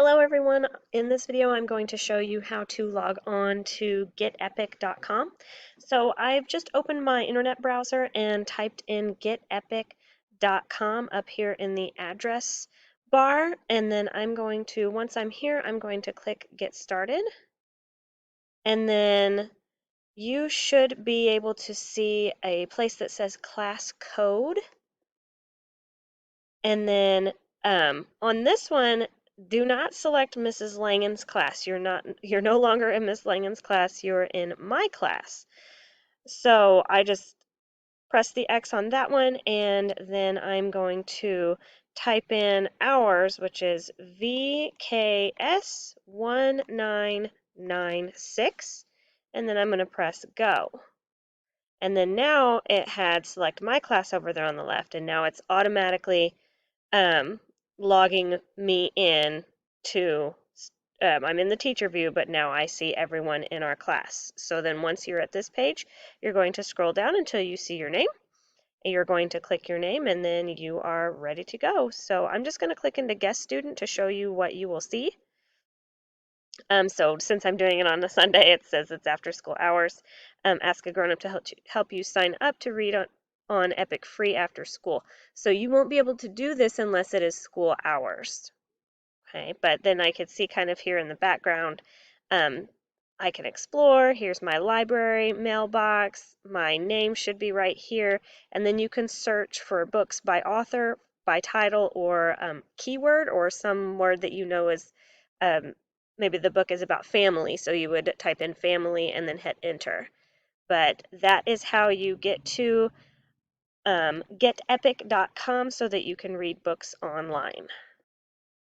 Hello everyone. In this video I'm going to show you how to log on to getepic.com. So I've just opened my internet browser and typed in getepic.com up here in the address bar, and then once I'm here, I'm going to click Get Started. And then you should be able to see a place that says Class Code. And then on this one, do not select Mrs. Langen's class. You're no longer in Miss Langen's class, you're in my class. So I just press the X on that one, and then I'm going to type in hours, which is VKS1996, and then I'm going to press go. And then now it had select my class over there on the left, and now it's automatically logging me in to, I'm in the teacher view, but now I see everyone in our class. So then once you're at this page, you're going to scroll down until you see your name. And you're going to click your name, and then you are ready to go. So I'm just going to click into guest student to show you what you will see. So since I'm doing it on a Sunday, it says it's after school hours. Ask a grown-up to help you sign up to read on Epic free after school. So you won't be able to do this unless it is school hours. Okay, but then I could see kind of here in the background, I can explore. Here's my library, mailbox. My name should be right here. And then you can search for books by author, by title, or keyword, or some word that you know is, maybe the book is about family, so you would type in family and then hit enter. But that is how you get to getepic.com so that you can read books online.